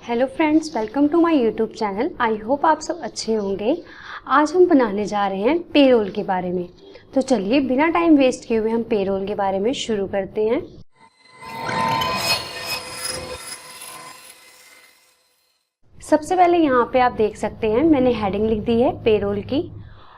Hello friends, welcome to my YouTube channel. I hope आप सब अच्छे होंगे। आज हम बनाने जा रहे हैं पेरोल के बारे में। तो चलिए बिना टाइम वेस्ट किए हुए हम पेरोल के बारे में शुरू करते हैं। सबसे पहले यहाँ पे आप देख सकते हैं मैंने हेडिंग लिख दी है पेरोल की,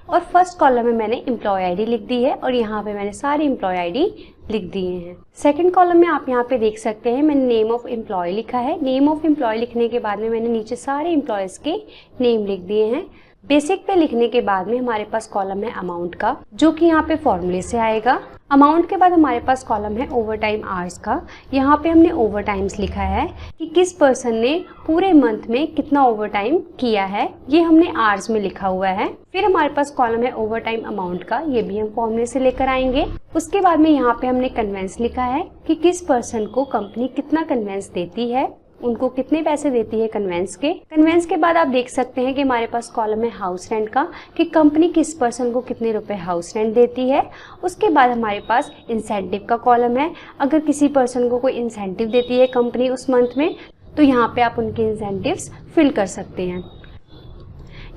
और फर्स्ट कॉलम में मैंने एम्प्लॉय आईडी लिख दी है और यहाँ पे मैंने सारी एम्प्लॉय आईडी लिख दिए हैं। सेकंड कॉलम में आप यहाँ पे देख सकते हैं मैंने नेम ऑफ एम्प्लॉय लिखा है। नेम ऑफ एम्प्लॉय लिखने के बाद में मैंने नीचे सारे एम्प्लॉयज के नेम लिख दिए हैं। बेसिक पे लिखने के बाद में हमारे पास कॉलम है अमाउंट का, जो कि यहाँ पे फॉर्मूले से आएगा। अमाउंट के बाद हमारे पास कॉलम है ओवर टाइम आवर्स का। यहाँ पे हमने ओवर टाइम्स लिखा है कि किस पर्सन ने पूरे मंथ में कितना ओवर टाइम किया है, ये हमने आवर्स में लिखा हुआ है। फिर हमारे पास कॉलम है ओवर टाइम अमाउंट का, ये भी हम फॉर्मूले से लेकर आएंगे। उसके बाद में यहाँ पे हमने कन्वेंस लिखा है कि किस पर्सन को कंपनी कितना कन्वेंस देती है, उनको कितने पैसे देती है कन्वेंस के। कन्वेंस के बाद आप देख सकते हैं कि हमारे पास कॉलम है हाउस रेंट का, कि कंपनी किस पर्सन को कितने रुपए हाउस रेंट देती है। उसके बाद हमारे पास इंसेंटिव का कॉलम है। अगर किसी पर्सन को कोई इंसेंटिव देती है कंपनी उस मंथ में, तो यहाँ पे आप उनके इंसेंटिव्स फिल कर सकते हैं।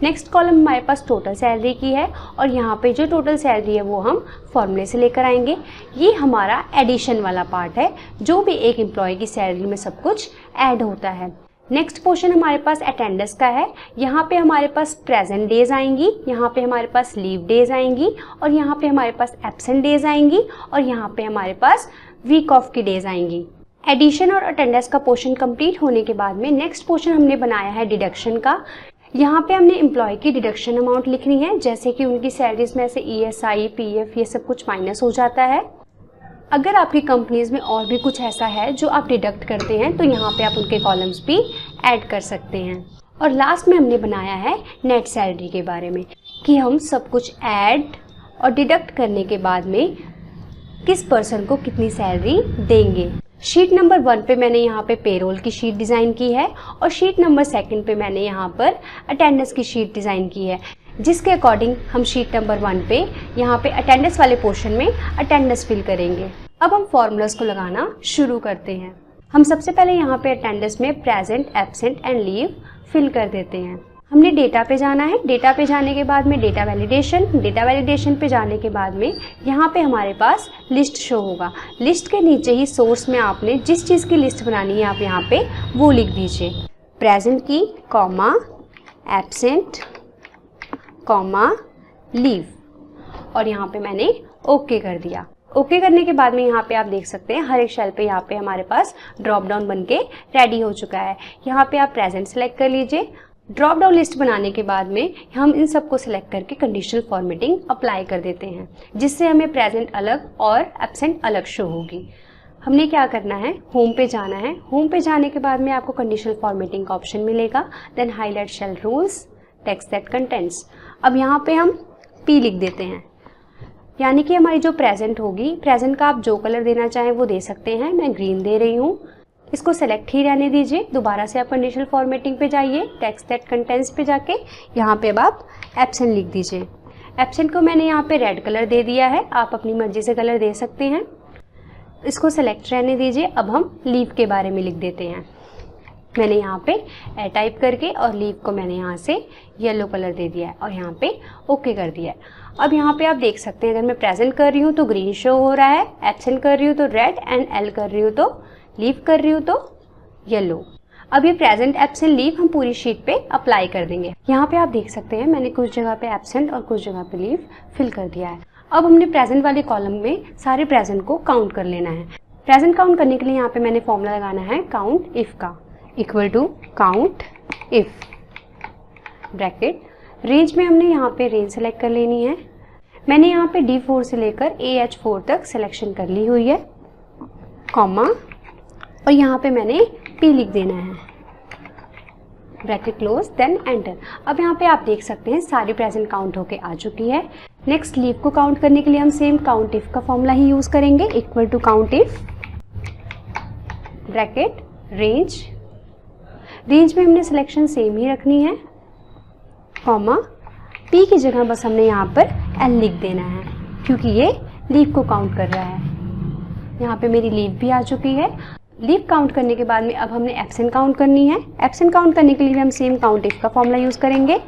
नेक्स्ट कॉलम हमारे पास टोटल सैलरी की है, और यहाँ पे जो टोटल सैलरी है वो हम फॉर्मूले से लेकर आएंगे। ये हमारा एडिशन वाला पार्ट है, जो भी एक एम्प्लॉय की सैलरी में सब कुछ ऐड होता है। नेक्स्ट पोर्शन हमारे पास अटेंडेंस का है। यहाँ पे हमारे पास प्रेजेंट डेज आएंगी, यहाँ पे हमारे पास लीव डेज आएंगी, और यहाँ पे हमारे पास एब्सेंट डेज आएंगी, और यहाँ पे हमारे पास वीक ऑफ की डेज आएंगी। एडिशन और अटेंडेंस का पोर्शन कंप्लीट होने के बाद में नेक्स्ट पोर्शन हमने बनाया है डिडक्शन का। यहाँ पे हमने एम्प्लॉय की डिडक्शन अमाउंट लिखनी है, जैसे कि उनकी सैलरीज में से ESI, PF ये सब कुछ माइनस हो जाता है। अगर आपकी कंपनीज में और भी कुछ ऐसा है जो आप डिडक्ट करते हैं, तो यहाँ पे आप उनके कॉलम्स भी ऐड कर सकते हैं। और लास्ट में हमने बनाया है नेट सैलरी के बारे में, कि हम सब कुछ ऐड और डिडक्ट करने के बाद में किस पर्सन को कितनी सैलरी देंगे। शीट नंबर 1 पे मैंने यहाँ पे पेरोल की शीट डिज़ाइन की है, और शीट नंबर 2 पे मैंने यहाँ पर अटेंडेंस की शीट डिज़ाइन की है, जिसके अकॉर्डिंग हम शीट नंबर 1 पे यहाँ पे अटेंडेंस वाले पोर्शन में अटेंडेंस फिल करेंगे। अब हम फॉर्मूलाज को लगाना शुरू करते हैं। हम सबसे पहले यहाँ पे अटेंडेंस में present, absent and leave fill कर देते हैं। हमने डेटा पे जाना है। डेटा पे जाने के बाद में डेटा वैलिडेशन पे जाने के बाद में यहाँ पे हमारे पास लिस्ट शो होगा। लिस्ट के नीचे ही सोर्स में आपने जिस चीज़ की लिस्ट बनानी है आप यहाँ पे वो लिख दीजिए। प्रेजेंट की, कॉमा, एब्सेंट, कॉमा, लीव, और यहाँ पे मैंने ओके कर दिया। ओके करने के बाद में यहाँ पे आप देख सकते हैं हर एक सेल पे यहाँ पे हमारे पास ड्रॉप डाउन बन के रेडी हो चुका है। यहाँ पे आप प्रेजेंट सेलेक्ट कर लीजिए। ड्रॉप डाउन लिस्ट बनाने के बाद में हम इन सबको सिलेक्ट करके कंडीशनल फॉर्मेटिंग अप्लाई कर देते हैं, जिससे हमें प्रेजेंट अलग और एब्सेंट अलग शो होगी। हमने क्या करना है, होम पे जाना है। होम पे जाने के बाद में आपको कंडीशनल फॉर्मेटिंग का ऑप्शन मिलेगा। Then highlight cell rules, text that contents. अब यहाँ पे हम P लिख देते हैं, यानी कि हमारी जो प्रेजेंट होगी, प्रेजेंट का आप जो कलर देना चाहें वो दे सकते हैं। मैं ग्रीन दे रही हूँ, इसको सेलेक्ट ही रहने दीजिए। दोबारा से आप कंडीशनल फॉर्मेटिंग पे जाइए, टेक्स्ट दैट कंटेंट्स पे जाके यहाँ पे अब आप एब्सेंट लिख दीजिए। एब्सेंट को मैंने यहाँ पे रेड कलर दे दिया है, आप अपनी मर्जी से कलर दे सकते हैं। इसको सेलेक्ट रहने दीजिए। अब हम लीव के बारे में लिख देते हैं। मैंने यहाँ पे ए टाइप करके और लीव को मैंने यहाँ से येलो कलर दे दिया है और यहाँ पे ओके कर दिया है। अब यहाँ पे आप देख सकते हैं, अगर मैं प्रेजेंट कर रही हूँ तो ग्रीन शो हो रहा है, एब्सेंट कर रही हूँ तो रेड, एंड एल कर रही हूँ तो, लीव कर रही हूँ तो येलो। अब ये प्रेजेंट, एब्सेंट, लीव हम पूरी शीट पे अप्लाई कर देंगे। यहाँ पे आप देख सकते हैं मैंने कुछ जगह पे एब्सेंट और कुछ जगह पे लीव फिल कर दिया है। अब हमने प्रेजेंट वाले कॉलम में सारे प्रेजेंट को काउंट कर लेना है। प्रेजेंट काउंट करने के लिए यहाँ पे मैंने फॉर्मूला लगाना है काउंट इफ का, equal to count if, bracket, range में हमने यहाँ पे रेंज सेलेक्ट कर लेनी है। मैंने यहाँ पे D4 से लेकर AH4 तक सिलेक्शन कर ली हुई है, कॉमा, और यहाँ पे मैंने P लिख देना है, ब्रैकेट क्लोज, देन एंटर। अब यहाँ पे आप देख सकते हैं सारी प्रेजेंट काउंट होके आ चुकी है। नेक्स्ट लीव को काउंट करने के लिए हम सेम काउंट इफ का फॉर्मूला ही यूज करेंगे, equal to count if, bracket, range, range में हमने सिलेक्शन सेम ही रखनी है, कॉमा, P की जगह बस हमने यहाँ पर L लिख देना है, क्योंकि ये लीव को काउंट कर रहा है। यहाँ पे मेरी लीव भी आ चुकी है। लीव काउंट करने के बाद में अब हमने एब्सेंट काउंट करनी है। एब्सेंट काउंट करने के लिए हम सेम काउंट इफ का फॉर्मूला यूज़ करेंगे।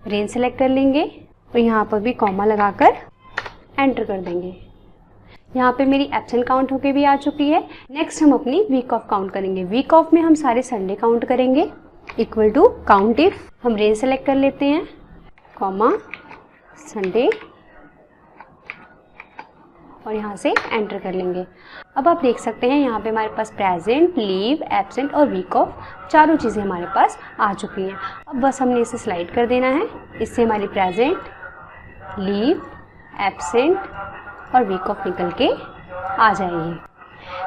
रेंज सेलेक्ट कर लेंगे और यहाँ पर भी कॉमा लगाकर एंटर कर देंगे। यहाँ पे मेरी एब्सेंट काउंट होके भी आ चुकी है। नेक्स्ट हम अपनी वीक ऑफ काउंट करेंगे। वीक ऑफ में हम सारे संडे काउंट करेंगे। इक्वल टू काउंट इफ, हम रेंज सेलेक्ट कर लेते हैं, कॉमा संडे और यहाँ से एंटर कर लेंगे। अब आप देख सकते हैं यहाँ पे हमारे पास प्रेजेंट, लीव, एब्सेंट और वीक ऑफ चारों चीज़ें हमारे पास आ चुकी हैं। अब बस हमने इसे स्लाइड कर देना है। इससे हमारी प्रेजेंट, लीव, एब्सेंट और वीक ऑफ निकल के आ जाएगी।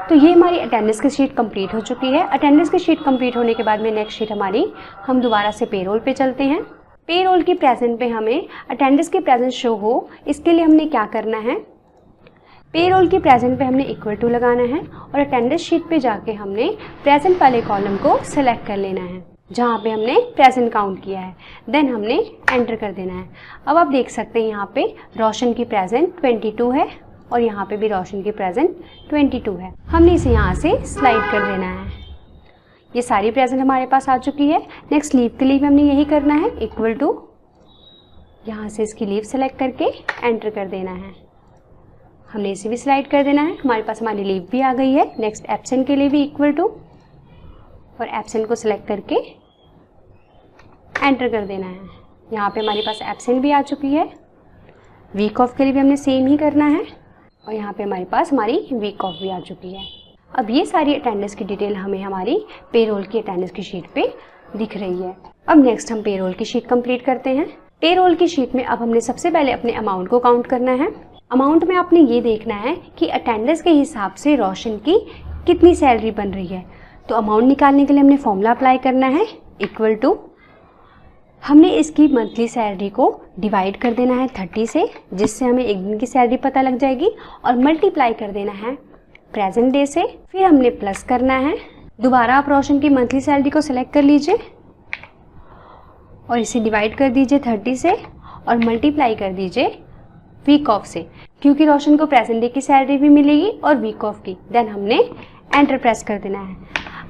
तो ये हमारी अटेंडेंस की शीट कंप्लीट हो चुकी है। अटेंडेंस की शीट कंप्लीट होने के बाद में नेक्स्ट शीट हमारी, हम दोबारा से पेरोल पे चलते हैं। पेरोल की प्रेजेंट पे हमें अटेंडेंस की प्रेजेंट शो हो, इसके लिए हमने क्या करना है, पेरोल की प्रेजेंट पे हमने इक्वल टू लगाना है और अटेंडेंस शीट पे जाके हमने प्रेजेंट वाले कॉलम को सेलेक्ट कर लेना है जहाँ पे हमने प्रेजेंट काउंट किया है। देन हमने एंटर कर देना है। अब आप देख सकते हैं यहाँ पे रोशन की प्रेजेंट 22 है और यहाँ पे भी रोशन की प्रेजेंट 22 है। हमने इसे यहाँ से स्लाइड कर देना है। ये सारी प्रेजेंट हमारे पास आ चुकी है। नेक्स्ट लीव के लिए भी हमने यही करना है, इक्वल टू, यहाँ से इसकी लीव सेलेक्ट करके एंटर कर देना है। हमने इसे भी स्लाइड कर देना है। हमारे पास हमारी लीव भी आ गई है। नेक्स्ट एब्सेंट के लिए भी इक्वल टू और एब्सेंट को सिलेक्ट करके एंटर कर देना है। यहाँ पे हमारे पास एब्सेंट भी आ चुकी है। वीक ऑफ के लिए भी हमने सेम ही करना है और यहाँ पे हमारे पास हमारी वीक ऑफ भी आ चुकी है। अब ये सारी अटेंडेंस की डिटेल हमें हमारी पेरोल की अटेंडेंस की शीट पे दिख रही है। अब नेक्स्ट हम पेरोल की शीट कंप्लीट करते हैं। पेरोल की शीट में अब हमने सबसे पहले अपने अमाउंट को काउंट करना है। अमाउंट में आपने ये देखना है कि अटेंडेंस के हिसाब से रोशन की कितनी सैलरी बन रही है। तो अमाउंट निकालने के लिए हमने फॉर्मूला अप्लाई करना है, इक्वल टू, हमने इसकी मंथली सैलरी को डिवाइड कर देना है 30 से, जिससे हमें एक दिन की सैलरी पता लग जाएगी, और मल्टीप्लाई कर देना है प्रेजेंट डे से। फिर हमने प्लस करना है। दोबारा आप रोशन की मंथली सैलरी को सिलेक्ट कर लीजिए और इसे डिवाइड कर दीजिए 30 से और मल्टीप्लाई कर दीजिए वीक ऑफ से, क्योंकि रोशन को प्रेजेंट डे की सैलरी भी मिलेगी और वीक ऑफ की। देन हमने एंटर प्रेस कर देना है।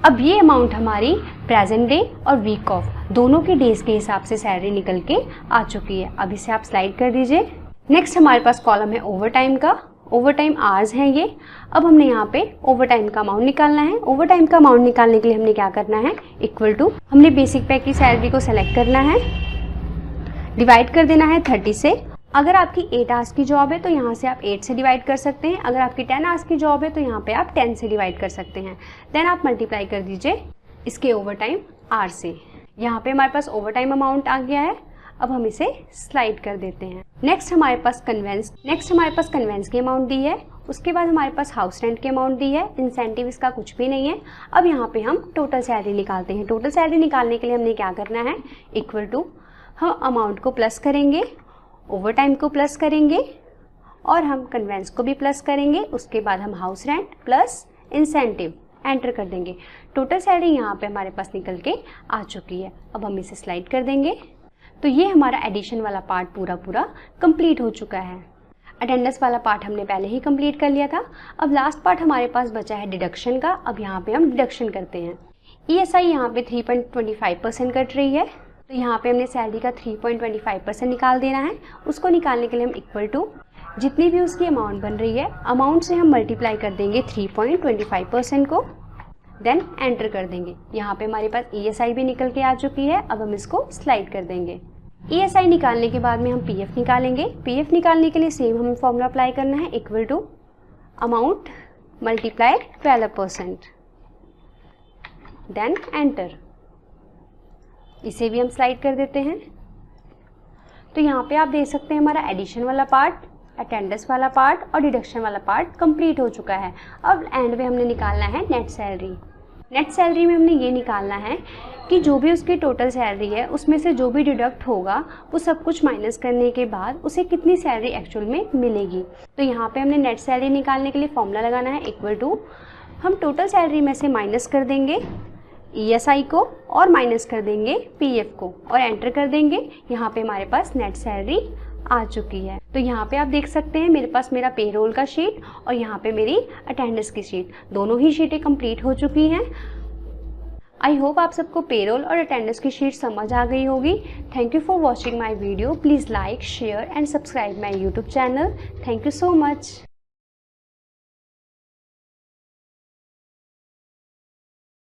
अब ये अमाउंट हमारी प्रेजेंट डे और वीक ऑफ दोनों के डेज के हिसाब से सैलरी निकल के आ चुकी है। अब इसे आप स्लाइड कर दीजिए। नेक्स्ट हमारे पास कॉलम है ओवर टाइम का। ओवर टाइम आवर्स हैं ये। अब हमने यहाँ पे ओवर टाइम का अमाउंट निकालना है। ओवर टाइम का अमाउंट निकालने के लिए हमने क्या करना है, इक्वल टू, हमने बेसिक पे की सैलरी को सेलेक्ट करना है, डिवाइड कर देना है 30 से। अगर आपकी 8 आवर्स की जॉब है तो यहाँ से आप 8 से डिवाइड कर सकते हैं। अगर आपकी 10 आवर्स की जॉब है तो यहाँ पे आप 10 से डिवाइड कर सकते हैं। देन आप मल्टीप्लाई कर दीजिए इसके ओवर टाइम आवर्स से। यहाँ पे हमारे पास ओवर टाइम अमाउंट आ गया है। अब हम इसे स्लाइड कर देते हैं। नेक्स्ट हमारे पास कन्वेंस की अमाउंट दी है। उसके बाद हमारे पास हाउस रेंट की अमाउंट दी है। इंसेंटिव इसका कुछ भी नहीं है। अब यहाँ पे हम टोटल सैलरी निकालते हैं। टोटल सैलरी निकालने के लिए हमने क्या करना है, इक्वल टू, हम अमाउंट को प्लस करेंगे, ओवर टाइम को प्लस करेंगे और हम कन्वेंस को भी प्लस करेंगे। उसके बाद हम house rent plus incentive enter कर देंगे। टोटल सैलरी यहाँ पे हमारे पास निकल के आ चुकी है। अब हम इसे स्लाइड कर देंगे। तो ये हमारा एडिशन वाला पार्ट पूरा कंप्लीट हो चुका है। अटेंडेंस वाला पार्ट हमने पहले ही कंप्लीट कर लिया था। अब लास्ट पार्ट हमारे पास बचा है डिडक्शन का। अब यहाँ पे हम डिडक्शन करते हैं। ESI यहाँ पे 3.25% कट रही है, तो यहाँ पे हमने सैलरी का 3.25% निकाल देना है। उसको निकालने के लिए हम इक्वल टू, जितनी भी उसकी अमाउंट बन रही है, अमाउंट से हम मल्टीप्लाई कर देंगे 3.25% को, देन एंटर कर देंगे। यहाँ पे हमारे पास ESI भी निकल के आ चुकी है। अब हम इसको स्लाइड कर देंगे। ESI निकालने के बाद में हम PF निकालेंगे। PF निकालने के लिए सेम हमें फॉर्मूला अप्लाई करना है, equal to amount multiply 12%, then enter. इसे भी हम स्लाइड कर देते हैं। तो यहाँ पे आप देख सकते हैं हमारा एडिशन वाला पार्ट, अटेंडेंस वाला पार्ट और डिडक्शन वाला पार्ट कंप्लीट हो चुका है। अब एंड में हमने निकालना है नेट सैलरी। नेट सैलरी में हमने ये निकालना है कि जो भी उसकी टोटल सैलरी है उसमें से जो भी डिडक्ट होगा वो सब कुछ माइनस करने के बाद उसे कितनी सैलरी एक्चुअल में मिलेगी। तो यहाँ पे हमने नेट सैलरी निकालने के लिए फॉर्मूला लगाना है, इक्वल टू, हम टोटल सैलरी में से माइनस कर देंगे ESI को और माइनस कर देंगे PF को और एंटर कर देंगे। यहाँ पे हमारे पास नेट सैलरी आ चुकी है। तो यहाँ पे आप देख सकते हैं मेरे पास मेरा पेरोल का शीट और यहाँ पे मेरी अटेंडेंस की शीट, दोनों ही शीटें कंप्लीट हो चुकी हैं। आई होप आप सबको पेरोल और अटेंडेंस की शीट समझ आ गई होगी। Thank you for watching my video. Please like, share and subscribe my YouTube channel. Thank you so much.